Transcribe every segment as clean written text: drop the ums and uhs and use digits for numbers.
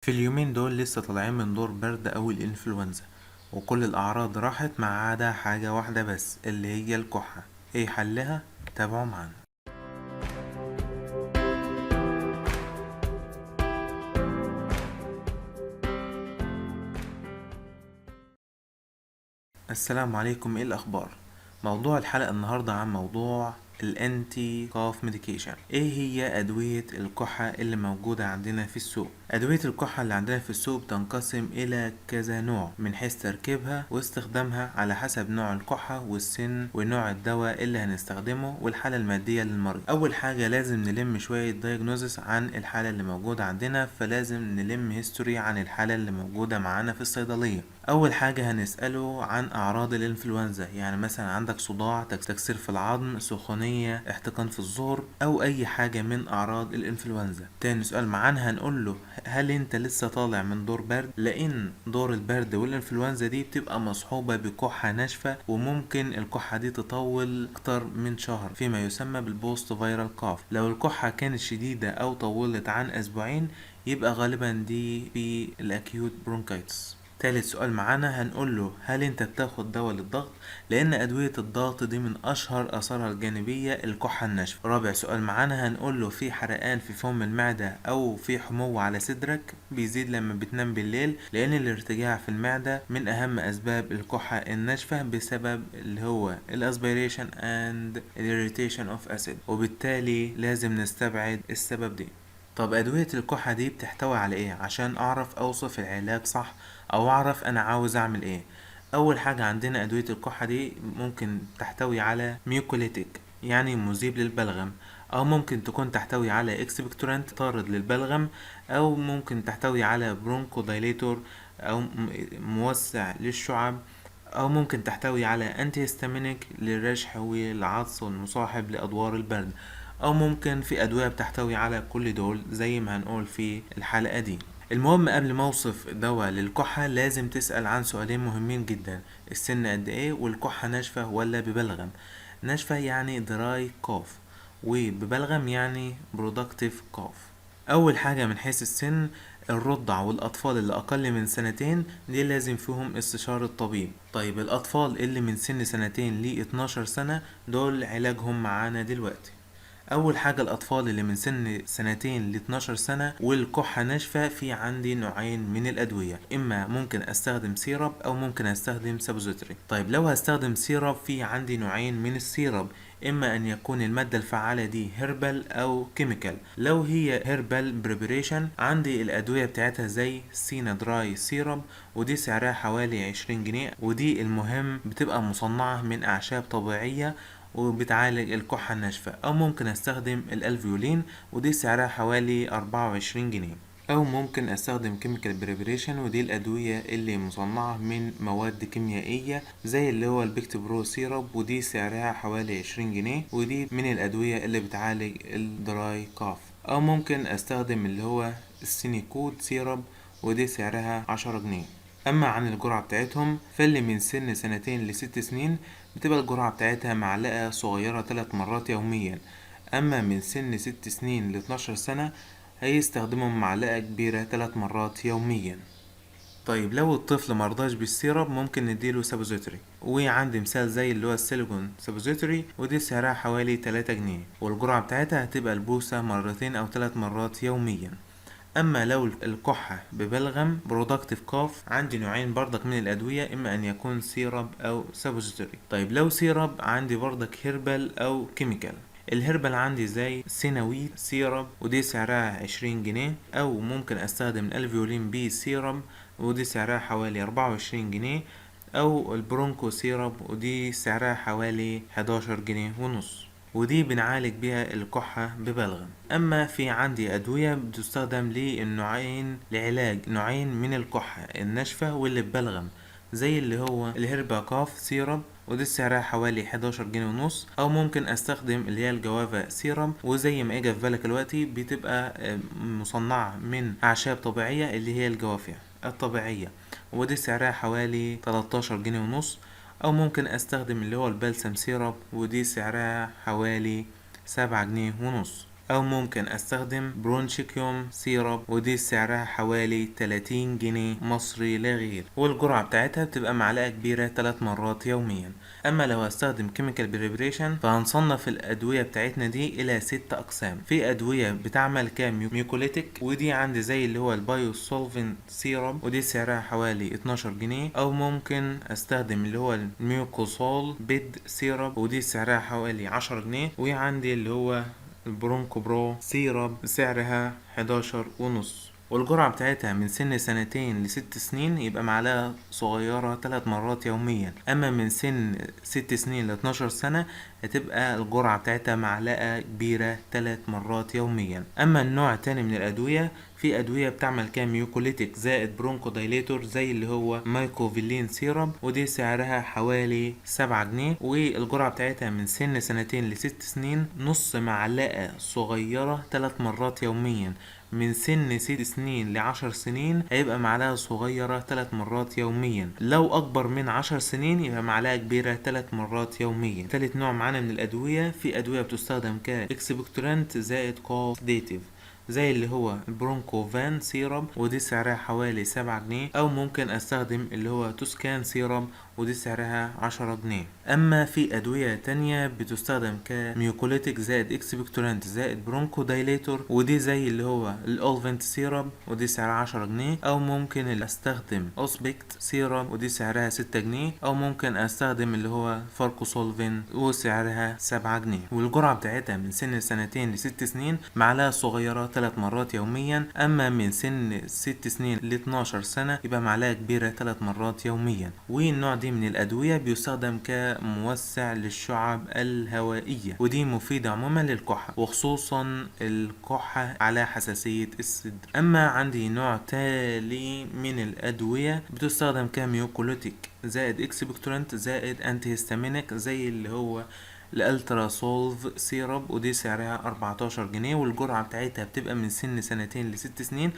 في اليومين دول لسه طالعين من دور برد أو الإنفلونزا، وكل الأعراض راحت ما عدا حاجة واحدة بس اللي هي الكحة. ايه حلها؟ تابعوا معانا. السلام عليكم، ايه الأخبار؟ موضوع الحلقة النهاردة عن موضوع الانتي كاف ميديكيشن. ايه هي ادوية الكحة اللي موجودة عندنا في السوق؟ ادوية الكحة اللي عندنا في السوق بتنقسم الى كذا نوع من حيث تركيبها واستخدامها على حسب نوع الكحة والسن ونوع الدواء اللي هنستخدمه والحالة المادية للمريض. اول حاجة لازم نلم شوية دايجنوزس عن الحالة اللي موجودة عندنا، فلازم نلم هيستوري عن الحالة اللي موجودة معانا في الصيدلية. اول حاجة هنسأله عن اعراض الانفلونزا، يعني مثلا عندك صداع، تكسير في العظم، سخونية، احتقان في الظهر، او اي حاجة من اعراض الانفلونزا. تاني سؤال معانا هنقول له هل انت لسه طالع من دور برد؟ لان دور البرد والانفلونزا دي بتبقى مصحوبة بكحة ناشفة، وممكن الكحة دي تطول اكتر من شهر فيما يسمى بالبوست فيرال كاف. لو الكحة كانت شديدة او طولت عن اسبوعين يبقى غالبا دي في الاكيوت برونكايتس. تالت سؤال معانا هنقول له هل انت بتاخد دواء للضغط؟ لان ادوية الضغط دي من اشهر اثارها الجانبية الكحة الناشفة. رابع سؤال معانا هنقول له في حرقان في فم المعدة او في حموة على صدرك بيزيد لما بتنام بالليل؟ لان الارتجاع في المعدة من اهم اسباب الكحة الناشفة بسبب اللي هو الاسبيريشن اند irritation اوف اسيد، وبالتالي لازم نستبعد السبب دي. طب أدوية الكحة دي بتحتوي على إيه عشان أعرف أوصف العلاج صح أو أعرف أنا عاوز أعمل إيه؟ أول حاجة عندنا أدوية الكحة دي ممكن تحتوي على ميوكوليتيك يعني مذيب للبلغم، أو ممكن تكون تحتوي على إكسبكتورانت طارد للبلغم، أو ممكن تحتوي على برونكو دايليتور أو موسع للشعب، أو ممكن تحتوي على أنتي هيستامينيك للرشح والعطس والمصاحب لأدوار البرد، أو ممكن في أدوية بتحتوي على كل دول زي ما هنقول في الحلقة دي. المهم قبل ما اوصف دواء للكحة لازم تسأل عن سؤالين مهمين جدا: السن قد ايه، والكحة ناشفة ولا ببلغم؟ ناشفة يعني دراي كوف، وببلغم يعني برودكتيف كوف. اول حاجة من حيث السن، الرضع والاطفال اللي اقل من سنتين دي لازم فيهم استشارة طبيب. طيب الاطفال اللي من سن سنتين ل 12 سنة دول علاجهم معانا دلوقتي. اول حاجة الاطفال اللي من سن سنتين ل 12 سنة والكحة ناشفة، في عندي نوعين من الادوية: اما ممكن استخدم سيرب او ممكن استخدم سابوزيتري. طيب لو هستخدم سيرب في عندي نوعين من السيرب: اما ان يكون المادة الفعالة دي هيربال او كيميكال. لو هي هيربال بريبريشن عندي الادوية بتاعتها زي سينا دراي سيرب، ودي سعرها حوالي 20 جنيه، ودي المهم بتبقى مصنعة من اعشاب طبيعية وبتعالج الكحة الناشفة. او ممكن استخدم الالفيولين ودي سعرها حوالي 24 جنيه. او ممكن استخدم كيميكال بريبريشن، ودي الادوية اللي مصنعة من مواد كيميائية زي اللي هو البيكتبرو سيرب، ودي سعرها حوالي 20 جنيه، ودي من الادوية اللي بتعالج الدراي كاف. او ممكن استخدم اللي هو السينيكود سيرب، ودي سعرها 10 جنيه. اما عن الجرعة بتاعتهم فاللي من سن سنتين ل6 سنين بتبقى الجرعة بتاعتها معلقة صغيرة 3 مرات يوميا. اما من سن 6 سنين ل12 سنة هيستخدموا معلقة كبيرة 3 مرات يوميا. طيب لو الطفل مرضاش بالسيرب ممكن نديله سابوزيتري، وعندي مثال زي اللي هو السيليكون سابوزيتري، ودي سعرها حوالي 3 جنيه، والجرعة بتاعتها هتبقى البوسة مرتين او 3 مرات يوميا. اما لو الكحة ببلغم برودكتيف كوف عندي نوعين برضك من الادوية: اما ان يكون سيرب او سابوزيتوري. طيب لو سيرب عندي برضك هيربال او كيميكال. الهربال عندي زي سيناويت سيرب، ودي سعرها 20 جنيه، او ممكن استخدم الالفيولين بي سيرب ودي سعرها حوالي 24 جنيه، او البرونكو سيرب ودي سعرها حوالي 11 جنيه ونص، ودي بنعالج بيها الكحة ببلغم. اما في عندي ادوية بتستخدم للنوعين لعلاج نوعين من الكحة الناشفة واللي ببلغم، زي اللي هو الهيربا كاف سيرب، ودي سعرها حوالي 11 جنيه ونص. او ممكن استخدم اللي هي الجوافا سيرم، وزي ما اجى في بالك دلوقتي بتبقى مصنعة من اعشاب طبيعية اللي هي الجوافع الطبيعية، ودي سعرها حوالي 13 جنيه ونص. او ممكن استخدم اللي هو البلسم سيرب، ودي سعرها حوالي 7 جنيه ونص. او ممكن استخدم برونشيكيوم سيرب ودي سعرها حوالي 30 جنيه مصري لا غير، والجرعة بتاعتها بتبقى معلقة كبيرة 3 مرات يوميا. اما لو هستخدم كيميكال بريبريشن فهنصنف الادوية بتاعتنا دي الى 6 اقسام. في ادوية بتعمل كميوكوليتيك ودي عندي زي اللي هو البايو سولفنت سيرب ودي سعرها حوالي 12 جنيه، او ممكن استخدم اللي هو الميوكوسول بيد سيرب ودي سعرها حوالي 10 جنيه، وعندي اللي هو البرونكو برو سيرب سعرها 11 ونص، والجرعة بتاعتها من سن 2 ل6 سنين يبقى معلقة صغيرة 3 مرات يوميا. اما من سن 6 سنين ل 12 سنة هتبقى الجرعة بتاعتها معلقة كبيرة 3 مرات يوميا. اما النوع التاني من الادوية، في ادوية بتعمل كميوكوليتيك زائد برونكو دايليتور زي اللي هو مايكوفيلين سيرب ودي سعرها حوالي 7 جنيه، والجرعة بتاعتها من سن 2 ل6 سنين نص معلقة صغيرة 3 مرات يوميا. من سن 6 سنين ل10 سنين هيبقى معلقة صغيرة 3 مرات يوميا. لو اكبر من 10 سنين يبقى معلقة كبيرة 3 مرات يوميا. تالت نوع معانا من الادوية، في ادوية بتستخدم كاكسبكتورانت زائد كوزيتيف زي اللي هو البرونكو فان سيرب ودي سعرها حوالي 7 جنيه، او ممكن استخدم اللي هو توسكان سيرب ودي سعرها 10 جنيه. اما في ادوية تانية بتستخدم كميوكوليتيك زائد اكسبكتورانت زائد برونكو دايليتور ودي زي اللي هو الاولفنت سيرب ودي سعرها 10 جنيه، او ممكن اللي استخدم اوسبكت سيرب ودي سعرها 6 جنيه، او ممكن استخدم اللي هو فاركوسولفين وسعرها 7 جنيه، والجرعة بتاعتها من سن 2 ل6 سنين معلقة صغيرة 3 مرات يوميا. اما من سن 6 سنين ل 12 سنة يبقى معلقة كبيرة 3 مرات يوميا. والنوع دي من الادوية بيستخدم كموسع للشعب الهوائية ودي مفيدة عموما للكحة وخصوصا الكحة على حساسية الصدر. اما عندي نوع تالي من الادوية بتستخدم كميوكوليتيك زائد اكسبكتورانت زائد انتي هيستامينيك زي اللي هو الالترا سولف سيرب ودي سعرها 14 جنيه، والجرعة بتاعتها بتبقى من سن 2 ل6 سنين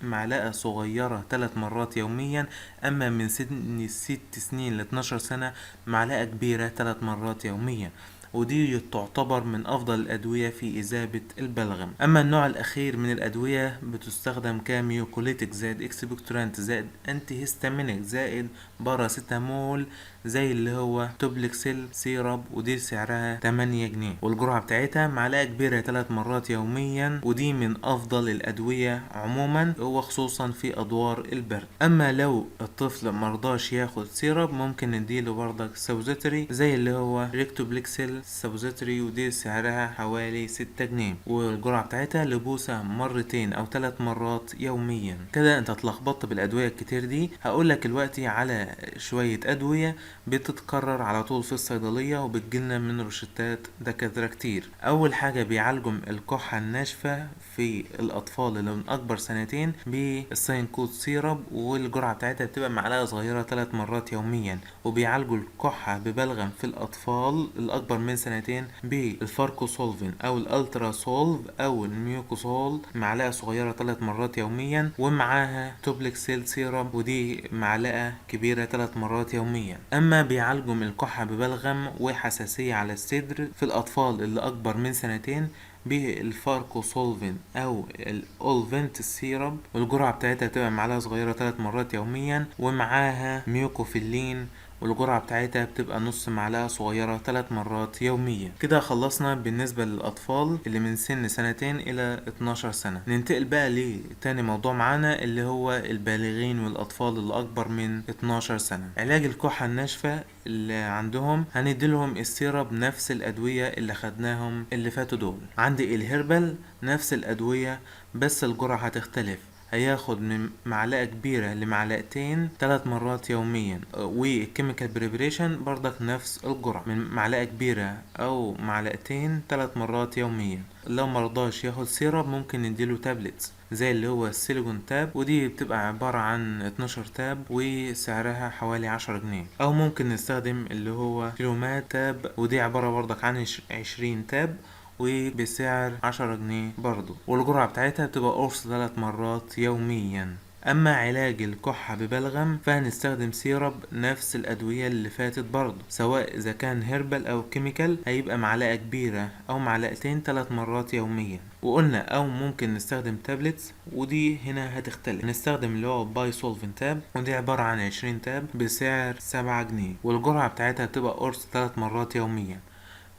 معلقة صغيرة 3 مرات يوميا. اما من سن 6 سنين ل 12 سنة معلقة كبيرة 3 مرات يوميا، ودي تعتبر من افضل الادوية في اذابة البلغم. اما النوع الاخير من الادوية بتستخدم كميوكوليتيك زائد اكسبكتورانت زائد انتي هيستامينيك زائد باراسيتامول زي اللي هو توبلكسيل سيرب ودي سعرها 8 جنيه، والجرعة بتاعتها معلقة كبيرة 3 مرات يوميا، ودي من افضل الادوية عموما وخصوصا في ادوار البرد. اما لو الطفل مرضاش ياخد سيرب ممكن نديله برضك سوزيتري زي اللي هو ريكتوبلكسيل سوزيتري ودي سعرها حوالي 6 جنيه، والجرعة بتاعتها لبوسة مرتين او 3 مرات يوميا. كده انت اتلخبطت بالادوية الكتير دي. هقولك دلوقتي على شوية ادوية بتتكرر على طول في الصيدلية وبتجيلنا من روشتات دكاترة كتير. اول حاجة بيعالجوا الكحة الناشفة في الاطفال اللي من اكبر 2 بالساينكود سيرب والجرعة بتاعتها بتبقى معلقة صغيرة 3 مرات يوميا. وبيعالجوا الكحة ببلغم في الاطفال الاكبر من 2 بالفاركوسولفين او الالترا سولف او الميوكوسول معلقة صغيرة 3 مرات يوميا، ومعاها توبلكسيل سيرب ودي معلقة كبيرة 3 مرات يوميا. اما بيعالجوا من الكحة ببلغم وحساسية على الصدر في الاطفال اللي اكبر من 2 بالفاركوسولفين او الاولفنت سيرب والجرعة بتاعتها بتبقى معلقة صغيرة 3 مرات يوميا، ومعاها ميوكوفيلين والجرعة بتاعتها بتبقى نص معلقة صغيرة 3 مرات يوميا. كده خلصنا بالنسبة للأطفال اللي من سن 2 إلى 12 سنة. ننتقل بقى لتاني موضوع معانا اللي هو البالغين والأطفال اللي أكبر من 12 سنة. علاج الكحة الناشفة اللي عندهم هنديلهم السيرب نفس الأدوية اللي خدناهم اللي فاتوا دول. عندي الهربل نفس الأدوية بس الجرعة هتختلف، هياخد من معلقة كبيرة لمعلقتين 3 مرات يوميا، والكيميكال بريبريشن برضك نفس الجرعة من معلقة كبيرة او معلقتين 3 مرات يوميا. لو مرضاش ياخد سيرب ممكن نديله تابلتس زي اللي هو السيليكون تاب ودي بتبقى عبارة عن 12 تاب وسعرها حوالي 10 جنيه، او ممكن نستخدم اللي هو كيلومات تاب ودي عبارة برضك عن 20 تاب وبسعر 10 جنيه برضو، والجرعة بتاعتها بتبقى قرص 3 مرات يوميا. اما علاج الكحة ببلغم فهنستخدم سيرب نفس الادوية اللي فاتت برضه، سواء اذا كان هيربال او كيميكال هيبقى معلقة كبيرة او معلقتين 3 مرات يوميا. وقلنا او ممكن نستخدم تابلتس، ودي هنا هتختلف، نستخدم اللي هو باي سولفين تاب، ودي عبارة عن 20 تاب بسعر 7 جنيه، والجرعة بتاعتها بتبقى قرص 3 مرات يوميا.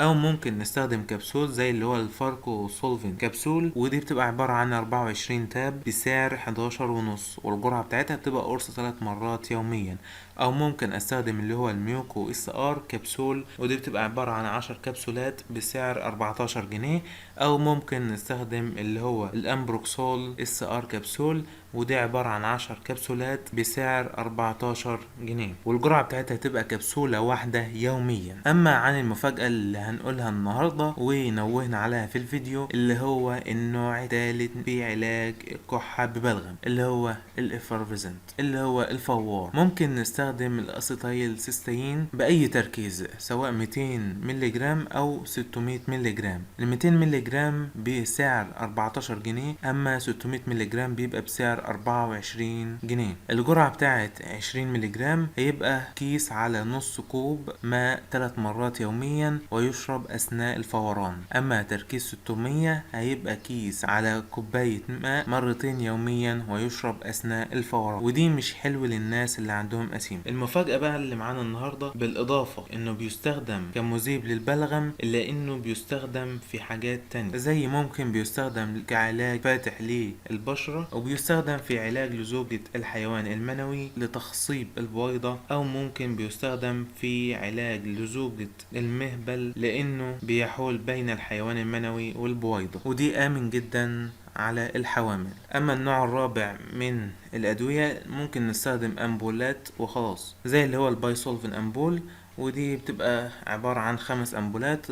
او ممكن نستخدم كبسول زي اللي هو الفاركو سولفين كبسول، ودي بتبقى عبارة عن 24 تاب بسعر 11 ونص، والجرعة بتاعتها بتبقى قرص 3 مرات يوميا. او ممكن استخدم اللي هو الميوكو اس ار كبسول، ودي بتبقى عبارة عن 10 كبسولات بسعر 14 جنيه. او ممكن نستخدم اللي هو الامبروكسول اس ار كبسول، ودي عبارة عن 10 كبسولات بسعر 14 جنيه، والجرعة بتاعتها تبقى كبسولة واحدة يوميا. اما عن المفاجأة اللي هنقولها النهاردة ونوهنا عليها في الفيديو، اللي هو النوع الثالث في علاج الكحة ببلغم، اللي هو الافرفيزنت، اللي هو الفوار. ممكن نستخدم الاسيتايل سيستين بأي تركيز، سواء 200 ملي جرام او 600 ملي جرام. ال 200 ملي جرام بسعر 14 جنيه، اما 600 ملي جرام بيبقى بسعر 24 جنيه. الجرعة بتاعت 20 ملي جرام هيبقى كيس على نص كوب ماء 3 مرات يوميا ويشرب اثناء الفوران. اما تركيز 600 هيبقى كيس على كوباية ماء مرتين يوميا ويشرب اثناء الفوران، ودي مش حلو للناس اللي عندهم اسيم. المفاجأة بقى اللي معانا النهاردة، بالاضافة انه بيستخدم كمذيب للبلغم، الا انه بيستخدم في حاجات تانية، زي ممكن بيستخدم كعلاج فاتح للبشرة، وبيستخدم في علاج لزوجة الحيوان المنوي لتخصيب البويضة، او ممكن بيستخدم في علاج لزوجة المهبل لانه بيحول بين الحيوان المنوي والبويضة، ودي امن جدا على الحوامل. اما النوع الرابع من الادوية ممكن نستخدم امبولات وخلاص، زي اللي هو البايسولفين امبول، ودي بتبقى عبارة عن 5 أمبولات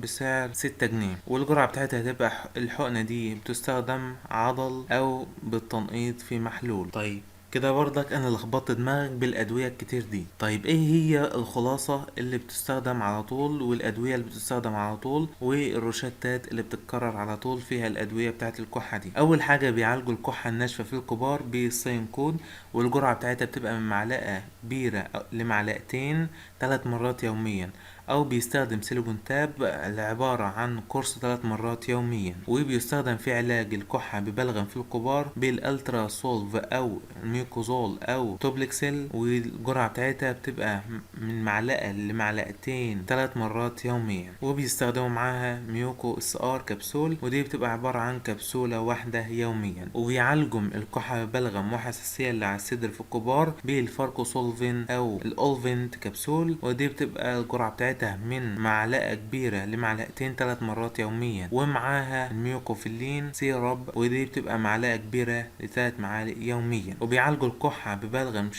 بسعر 6 جنيه، والجرعة بتاعتها هتبقى الحقنة دي بتستخدم عضل أو بالتنقيط في محلول. طيب كده برضك انا لخبطت دماغك بالادويه الكتير دي. طيب ايه هي الخلاصه اللي بتستخدم على طول، والادويه اللي بتستخدم على طول، والروشتات اللي بتتكرر على طول فيها الادويه بتاعت الكحه دي؟ اول حاجه بيعالجوا الكحه الناشفه في الكبار بالسين كود، والجرعه بتاعتها بتبقى من معلقه كبيره لمعلقتين 3 مرات يوميا. او بيستخدم سيليكون تاب العبارة عن قرص 3 مرات يوميا، وبيستخدم في علاج الكحة ببلغم في الكبار بالالترا سولف او ميوكوزول او توبلكسيل، والجرعة بتاعتها بتبقى من معلقة لمعلقتين 3 مرات يوميا. وبيستخدموا معاها ميوكو اس ار كبسول، ودي بتبقى عبارة عن كبسولة واحدة يوميا. وبيعالجوا الكحة ببلغم وحساسية اللي على الصدر في الكبار بالفاركوسولفين او الاولفنت كبسول، ودي بتبقى الجرعة بتاعتها من معلقة كبيرة لمعلقتين 3 مرات يوميا، ومعاها الميوكوفيلين سيرب، ودي بتبقى معلقة كبيرة ل3 معالق يوميا. وبيعالجوا الكحة ببلغم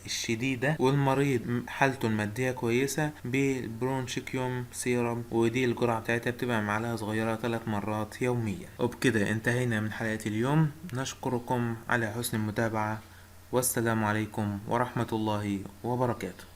الشديدة والمريض حالته المادية كويسة بالبرونشيكيوم سيرب، ودي الجرعة بتاعتها بتبقى معلقة صغيرة 3 مرات يوميا. وبكده انتهينا من حلقة اليوم، نشكركم على حسن المتابعة، والسلام عليكم ورحمة الله وبركاته.